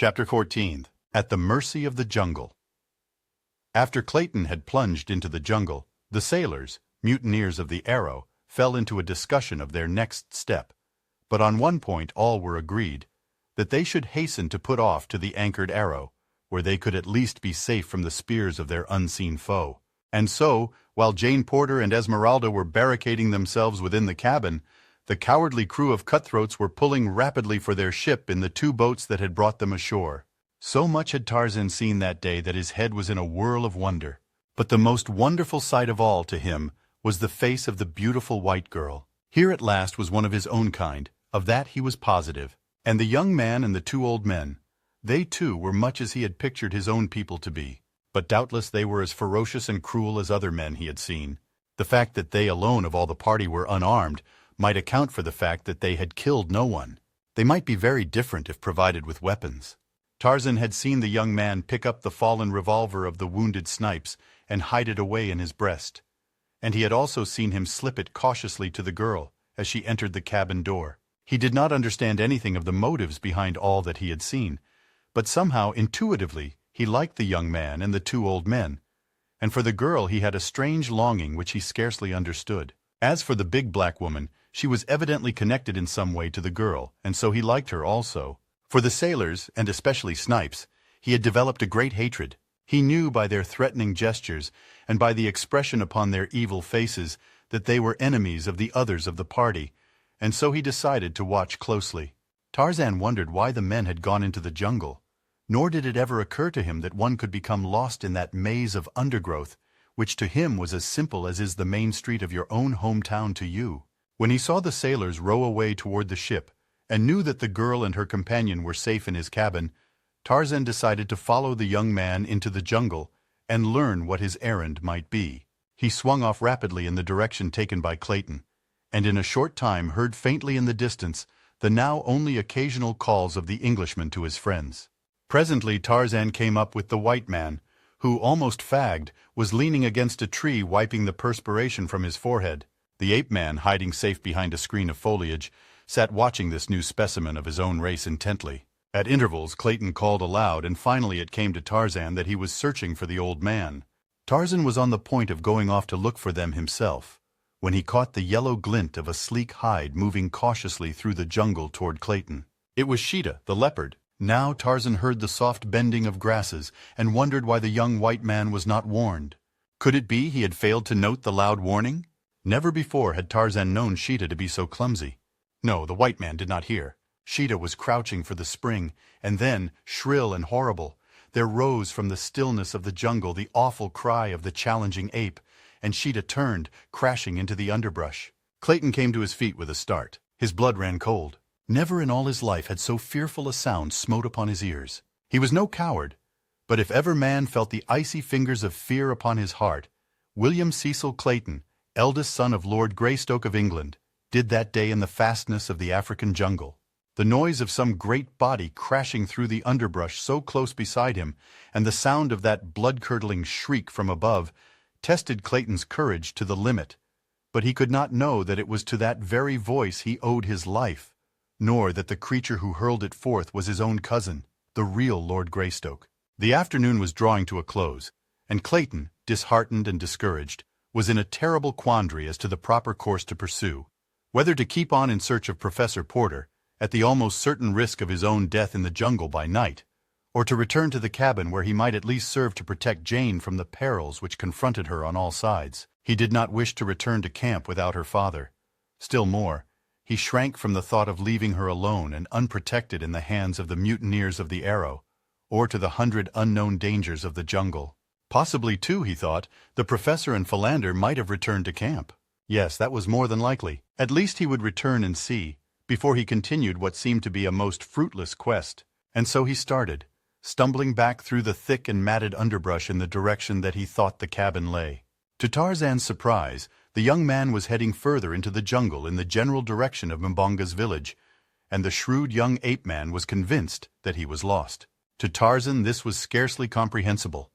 Chapter 14. At the Mercy of the Jungle. After Clayton had plunged into the jungle, the sailors, mutineers of the Arrow, fell into a discussion of their next step. But on one point all were agreed, that they should hasten to put off to the anchored Arrow, where they could at least be safe from the spears of their unseen foe. And so, while Jane Porter and Esmeralda were barricading themselves within the cabin, the cowardly crew of cutthroats were pulling rapidly for their ship in the two boats that had brought them ashore. So much had Tarzan seen that day that his head was in a whirl of wonder. But the most wonderful sight of all to him was the face of the beautiful white girl. Here at last was one of his own kind, of that he was positive. And the young man and the two old men, they too were much as he had pictured his own people to be. But doubtless they were as ferocious and cruel as other men he had seen. The fact that they alone of all the party were unarmed might account for the fact that they had killed no one. They might be very different if provided with weapons. Tarzan had seen the young man pick up the fallen revolver of the wounded Snipes and hide it away in his breast. And he had also seen him slip it cautiously to the girl as she entered the cabin door. He did not understand anything of the motives behind all that he had seen, but somehow intuitively he liked the young man and the two old men, and for the girl he had a strange longing which he scarcely understood. As for the big black woman, she was evidently connected in some way to the girl, and so he liked her also. For the sailors, and especially Snipes, he had developed a great hatred. He knew by their threatening gestures and by the expression upon their evil faces that they were enemies of the others of the party, and so he decided to watch closely. Tarzan wondered why the men had gone into the jungle, nor did it ever occur to him that one could become lost in that maze of undergrowth, which to him was as simple as is the main street of your own hometown to you. When he saw the sailors row away toward the ship, and knew that the girl and her companion were safe in his cabin, Tarzan decided to follow the young man into the jungle and learn what his errand might be. He swung off rapidly in the direction taken by Clayton, and in a short time heard faintly in the distance the now only occasional calls of the Englishman to his friends. Presently Tarzan came up with the white man, who, almost fagged, was leaning against a tree wiping the perspiration from his forehead. The ape man, hiding safe behind a screen of foliage, sat watching this new specimen of his own race intently. At intervals Clayton called aloud, and finally it came to Tarzan that he was searching for the old man. Tarzan was on the point of going off to look for them himself, when he caught the yellow glint of a sleek hide moving cautiously through the jungle toward Clayton. It was Sheeta, the leopard. Now Tarzan heard the soft bending of grasses and wondered why the young white man was not warned. Could it be he had failed to note the loud warning? Never before had Tarzan known Sheeta to be so clumsy. No, the white man did not hear. Sheeta was crouching for the spring, and then, shrill and horrible, there rose from the stillness of the jungle the awful cry of the challenging ape, and Sheeta turned, crashing into the underbrush. Clayton came to his feet with a start. His blood ran cold. Never in all his life had so fearful a sound smote upon his ears. He was no coward, but if ever man felt the icy fingers of fear upon his heart, William Cecil Clayton, eldest son of Lord Greystoke of England, did that day in the fastness of the African jungle. The noise of some great body crashing through the underbrush so close beside him, and the sound of that blood-curdling shriek from above, tested Clayton's courage to the limit. But he could not know that it was to that very voice he owed his life, nor that the creature who hurled it forth was his own cousin, the real Lord Greystoke. The afternoon was drawing to a close, and Clayton, disheartened and discouraged, was in a terrible quandary as to the proper course to pursue. Whether to keep on in search of Professor Porter, at the almost certain risk of his own death in the jungle by night, or to return to the cabin where he might at least serve to protect Jane from the perils which confronted her on all sides. He did not wish to return to camp without her father. Still more, he shrank from the thought of leaving her alone and unprotected in the hands of the mutineers of the Arrow, or to the 100 unknown dangers of the jungle. Possibly, too, he thought, the professor and Philander might have returned to camp. Yes, that was more than likely. At least he would return and see, before he continued what seemed to be a most fruitless quest. And so he started, stumbling back through the thick and matted underbrush in the direction that he thought the cabin lay. To Tarzan's surprise, the young man was heading further into the jungle in the general direction of Mbonga's village, and the shrewd young ape-man was convinced that he was lost. To Tarzan this was scarcely comprehensible.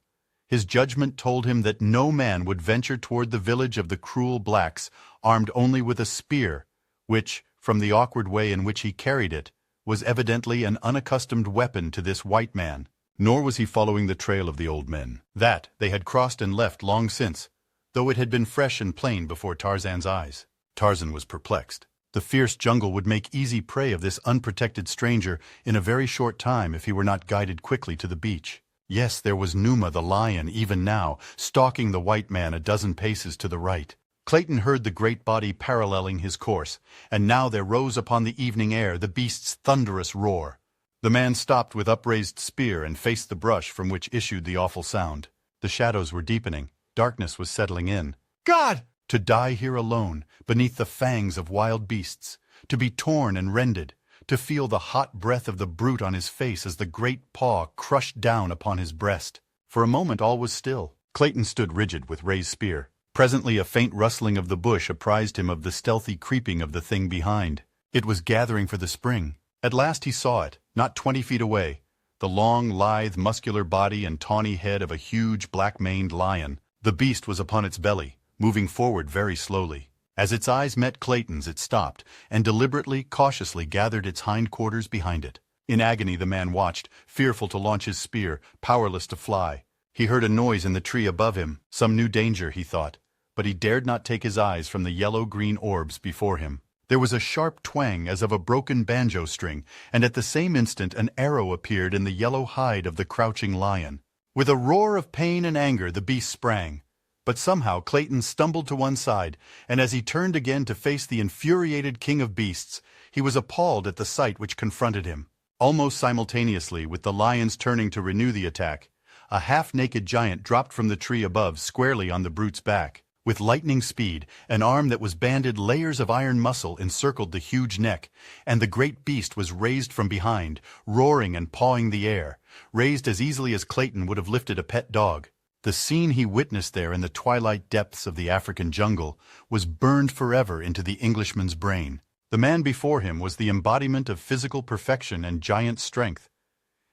His judgment told him that no man would venture toward the village of the cruel blacks armed only with a spear, which, from the awkward way in which he carried it, was evidently an unaccustomed weapon to this white man. Nor was he following the trail of the old men. That they had crossed and left long since, though it had been fresh and plain before Tarzan's eyes. Tarzan was perplexed. The fierce jungle would make easy prey of this unprotected stranger in a very short time if he were not guided quickly to the beach. Yes, there was Numa the lion even now, stalking the white man a dozen paces to the right. Clayton heard the great body paralleling his course, and now there rose upon the evening air the beast's thunderous roar. The man stopped with upraised spear and faced the brush from which issued the awful sound. The shadows were deepening. Darkness was settling in. God! To die here alone, beneath the fangs of wild beasts, to be torn and rended, to feel the hot breath of the brute on his face as the great paw crushed down upon his breast. For a moment all was still. Clayton stood rigid with raised spear. Presently a faint rustling of the bush apprised him of the stealthy creeping of the thing behind. It was gathering for the spring. At last he saw it, not 20 feet away, the long, lithe, muscular body and tawny head of a huge, black-maned lion. The beast was upon its belly, moving forward very slowly. As its eyes met Clayton's, it stopped, and deliberately, cautiously gathered its hindquarters behind it. In agony the man watched, fearful to launch his spear, powerless to fly. He heard a noise in the tree above him, some new danger, he thought, but he dared not take his eyes from the yellow-green orbs before him. There was a sharp twang as of a broken banjo string, and at the same instant an arrow appeared in the yellow hide of the crouching lion. With a roar of pain and anger the beast sprang. But somehow Clayton stumbled to one side, and as he turned again to face the infuriated king of beasts, he was appalled at the sight which confronted him. Almost simultaneously with the lions turning to renew the attack, a half-naked giant dropped from the tree above squarely on the brute's back. With lightning speed, an arm that was banded layers of iron muscle encircled the huge neck, and the great beast was raised from behind, roaring and pawing the air, raised as easily as Clayton would have lifted a pet dog. The scene he witnessed there in the twilight depths of the African jungle was burned forever into the Englishman's brain. The man before him was the embodiment of physical perfection and giant strength.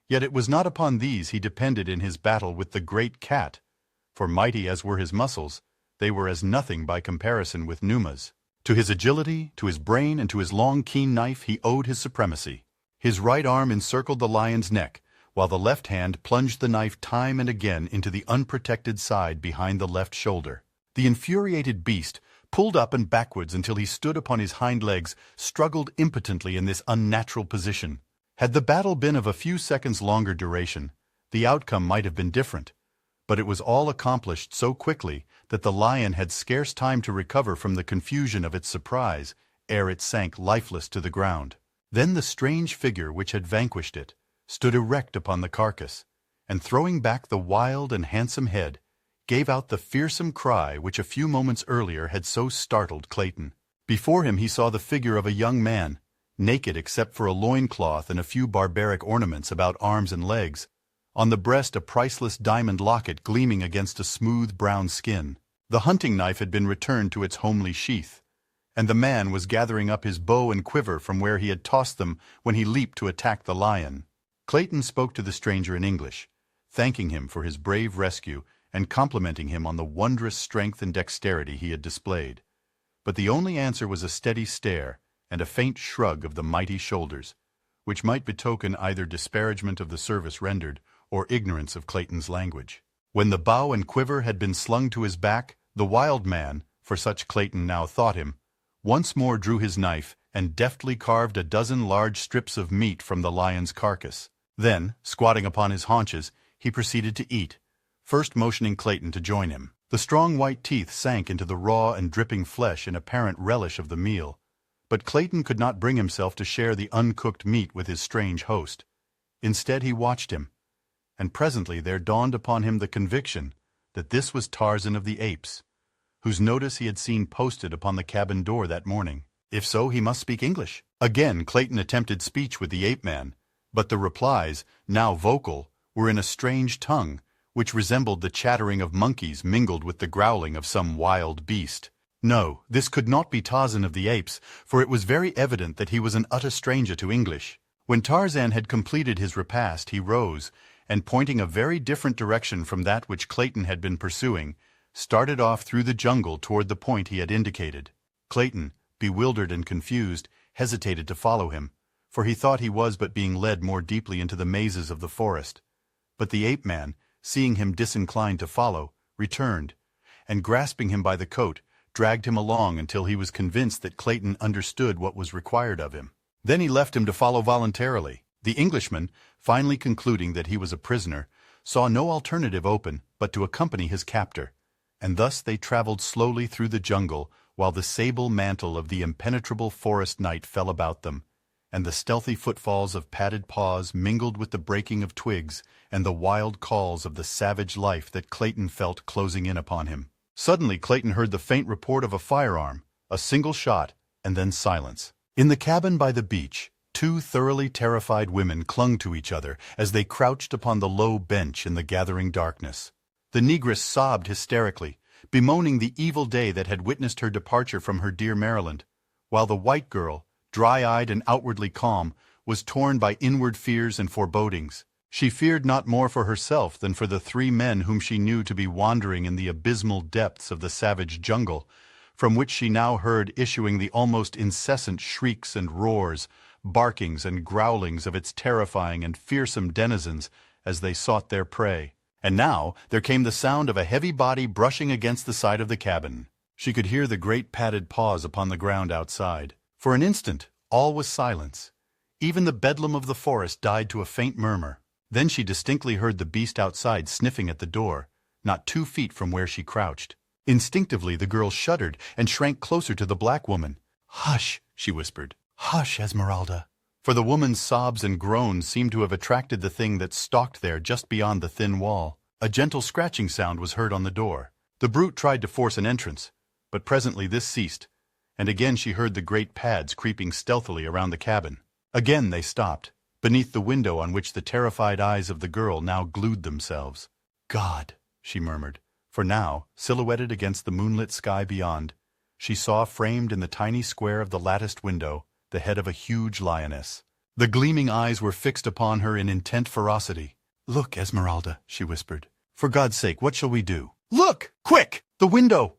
Yet it was not upon these he depended in his battle with the great cat, for mighty as were his muscles, they were as nothing by comparison with Numa's. To his agility, to his brain, and to his long, keen knife he owed his supremacy. His right arm encircled the lion's neck, while the left hand plunged the knife time and again into the unprotected side behind the left shoulder. The infuriated beast pulled up and backwards until he stood upon his hind legs, struggled impotently in this unnatural position. Had the battle been of a few seconds longer duration, the outcome might have been different. But it was all accomplished so quickly that the lion had scarce time to recover from the confusion of its surprise ere it sank lifeless to the ground. Then the strange figure which had vanquished it stood erect upon the carcass, and throwing back the wild and handsome head, gave out the fearsome cry which a few moments earlier had so startled Clayton. Before him he saw the figure of a young man, naked except for a loincloth and a few barbaric ornaments about arms and legs, on the breast a priceless diamond locket gleaming against a smooth brown skin. The hunting knife had been returned to its homely sheath, and the man was gathering up his bow and quiver from where he had tossed them when he leaped to attack the lion. Clayton spoke to the stranger in English, thanking him for his brave rescue and complimenting him on the wondrous strength and dexterity he had displayed. But the only answer was a steady stare and a faint shrug of the mighty shoulders, which might betoken either disparagement of the service rendered or ignorance of Clayton's language. When the bow and quiver had been slung to his back, the wild man, for such Clayton now thought him, once more drew his knife and deftly carved a dozen large strips of meat from the lion's carcass. Then, squatting upon his haunches, he proceeded to eat, first motioning Clayton to join him. The strong white teeth sank into the raw and dripping flesh in apparent relish of the meal, but Clayton could not bring himself to share the uncooked meat with his strange host. Instead he watched him, and presently there dawned upon him the conviction that this was Tarzan of the Apes, whose notice he had seen posted upon the cabin door that morning. If so, he must speak English. Again Clayton attempted speech with the ape-man, but the replies, now vocal, were in a strange tongue, which resembled the chattering of monkeys mingled with the growling of some wild beast. No, this could not be Tarzan of the Apes, for it was very evident that he was an utter stranger to English. When Tarzan had completed his repast, he rose, and pointing a very different direction from that which Clayton had been pursuing, started off through the jungle toward the point he had indicated. Clayton, bewildered and confused, hesitated to follow him, for he thought he was but being led more deeply into the mazes of the forest. But the ape-man, seeing him disinclined to follow, returned, and grasping him by the coat, dragged him along until he was convinced that Clayton understood what was required of him. Then he left him to follow voluntarily. The Englishman, finally concluding that he was a prisoner, saw no alternative open but to accompany his captor, and thus they traveled slowly through the jungle while the sable mantle of the impenetrable forest night fell about them, and the stealthy footfalls of padded paws mingled with the breaking of twigs and the wild calls of the savage life that Clayton felt closing in upon him. Suddenly Clayton heard the faint report of a firearm, a single shot, and then silence. In the cabin by the beach, two thoroughly terrified women clung to each other as they crouched upon the low bench in the gathering darkness. The negress sobbed hysterically, bemoaning the evil day that had witnessed her departure from her dear Maryland, while the white girl, dry-eyed and outwardly calm, was torn by inward fears and forebodings. She feared not more for herself than for the three men whom she knew to be wandering in the abysmal depths of the savage jungle, from which she now heard issuing the almost incessant shrieks and roars, barkings and growlings of its terrifying and fearsome denizens as they sought their prey. And now there came the sound of a heavy body brushing against the side of the cabin. She could hear the great padded paws upon the ground outside. For an instant, all was silence. Even the bedlam of the forest died to a faint murmur. Then she distinctly heard the beast outside sniffing at the door, not 2 feet from where she crouched. Instinctively the girl shuddered and shrank closer to the black woman. "Hush," she whispered. "Hush, Esmeralda." For the woman's sobs and groans seemed to have attracted the thing that stalked there just beyond the thin wall. A gentle scratching sound was heard on the door. The brute tried to force an entrance, but presently this ceased, and again she heard the great pads creeping stealthily around the cabin. Again they stopped, beneath the window on which the terrified eyes of the girl now glued themselves. "God," she murmured, for now, silhouetted against the moonlit sky beyond, she saw framed in the tiny square of the latticed window the head of a huge lioness. The gleaming eyes were fixed upon her in intent ferocity. "Look, Esmeralda," she whispered. "For God's sake, what shall we do?" "Look! Quick! The window!"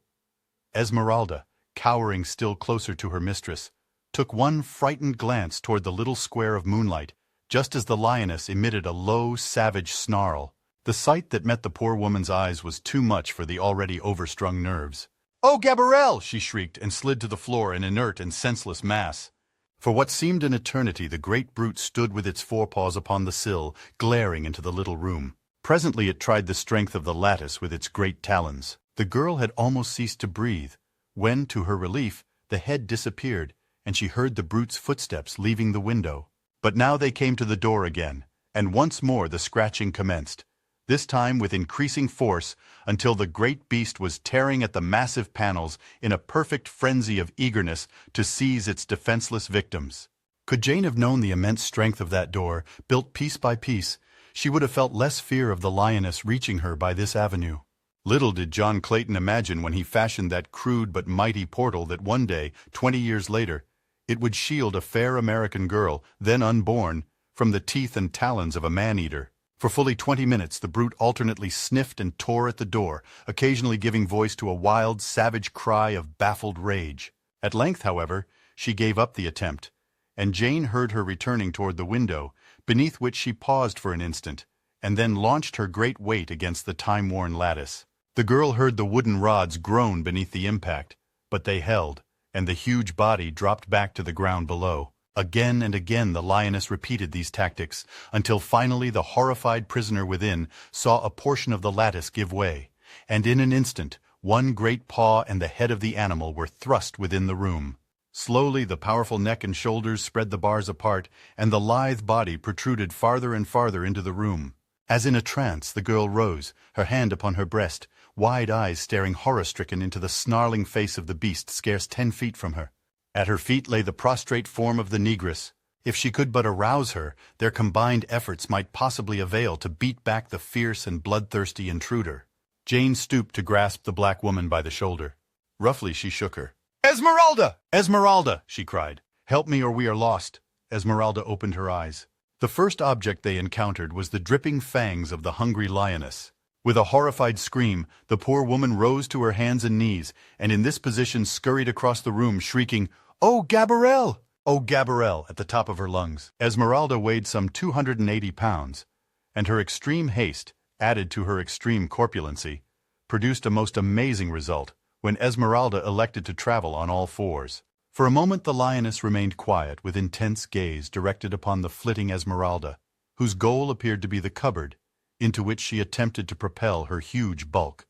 Esmeralda, cowering still closer to her mistress, took one frightened glance toward the little square of moonlight, just as the lioness emitted a low, savage snarl. The sight that met the poor woman's eyes was too much for the already overstrung nerves. "Oh, Gabrielle!" she shrieked and slid to the floor an inert and senseless mass. For what seemed an eternity, the great brute stood with its forepaws upon the sill, glaring into the little room. Presently it tried the strength of the lattice with its great talons. The girl had almost ceased to breathe, when, to her relief, the head disappeared, and she heard the brute's footsteps leaving the window. But now they came to the door again, and once more the scratching commenced, this time with increasing force, until the great beast was tearing at the massive panels in a perfect frenzy of eagerness to seize its defenseless victims. Could Jane have known the immense strength of that door, built piece by piece, she would have felt less fear of the lioness reaching her by this avenue. Little did John Clayton imagine when he fashioned that crude but mighty portal that one day, 20 years later, it would shield a fair American girl, then unborn, from the teeth and talons of a man-eater. For fully 20 minutes the brute alternately sniffed and tore at the door, occasionally giving voice to a wild, savage cry of baffled rage. At length, however, she gave up the attempt, and Jane heard her returning toward the window, beneath which she paused for an instant, and then launched her great weight against the time-worn lattice. The girl heard the wooden rods groan beneath the impact, but they held, and the huge body dropped back to the ground below. Again and again the lioness repeated these tactics, until finally the horrified prisoner within saw a portion of the lattice give way, and in an instant one great paw and the head of the animal were thrust within the room. Slowly the powerful neck and shoulders spread the bars apart, and the lithe body protruded farther and farther into the room. As in a trance the girl rose, her hand upon her breast, wide eyes staring horror-stricken into the snarling face of the beast scarce 10 feet from her. At her feet lay the prostrate form of the negress. If she could but arouse her, their combined efforts might possibly avail to beat back the fierce and bloodthirsty intruder. Jane stooped to grasp the black woman by the shoulder. Roughly she shook her. "Esmeralda! Esmeralda!" she cried. "Help me or we are lost." Esmeralda opened her eyes. The first object they encountered was the dripping fangs of the hungry lioness. With a horrified scream, the poor woman rose to her hands and knees, and in this position scurried across the room, shrieking, "Oh, Gabrielle!" "Oh, Gabarelle!" at the top of her lungs. Esmeralda weighed some 280 pounds, and her extreme haste, added to her extreme corpulency, produced a most amazing result when Esmeralda elected to travel on all fours. For a moment the lioness remained quiet with intense gaze directed upon the flitting Esmeralda, whose goal appeared to be the cupboard, into which she attempted to propel her huge bulk.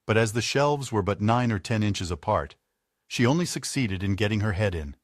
But as the shelves were but 9 or 10 inches apart, she only succeeded in getting her head in.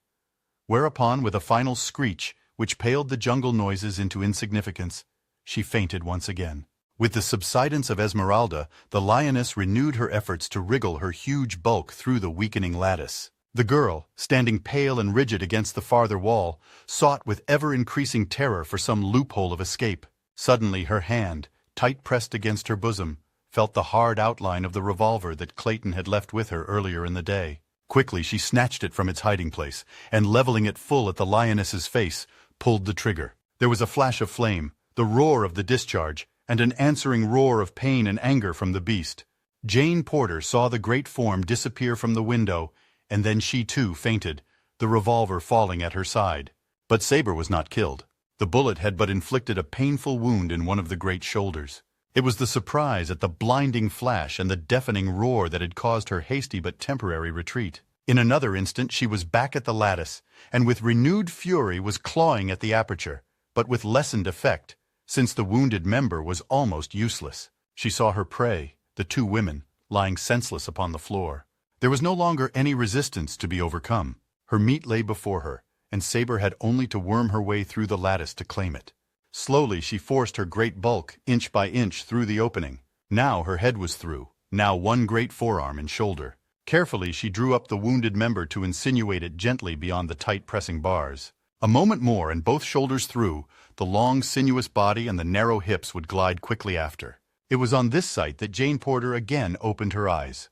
Whereupon, with a final screech, which paled the jungle noises into insignificance, she fainted once again. With the subsidence of Esmeralda, the lioness renewed her efforts to wriggle her huge bulk through the weakening lattice. The girl, standing pale and rigid against the farther wall, sought with ever-increasing terror for some loophole of escape. Suddenly her hand, tight pressed against her bosom, felt the hard outline of the revolver that Clayton had left with her earlier in the day. Quickly she snatched it from its hiding place, and leveling it full at the lioness's face, pulled the trigger. There was a flash of flame, the roar of the discharge, and an answering roar of pain and anger from the beast. Jane Porter saw the great form disappear from the window, and then she too fainted, the revolver falling at her side. But Saber was not killed. The bullet had but inflicted a painful wound in one of the great shoulders. It was the surprise at the blinding flash and the deafening roar that had caused her hasty but temporary retreat. In another instant she was back at the lattice, and with renewed fury was clawing at the aperture, but with lessened effect, since the wounded member was almost useless. She saw her prey, the 2 women, lying senseless upon the floor. There was no longer any resistance to be overcome. Her meat lay before her, and Saber had only to worm her way through the lattice to claim it. Slowly she forced her great bulk, inch by inch, through the opening. Now her head was through, now one great forearm and shoulder. Carefully she drew up the wounded member to insinuate it gently beyond the tight pressing bars. A moment more and both shoulders through, the long sinuous body and the narrow hips would glide quickly after. It was on this sight that Jane Porter again opened her eyes.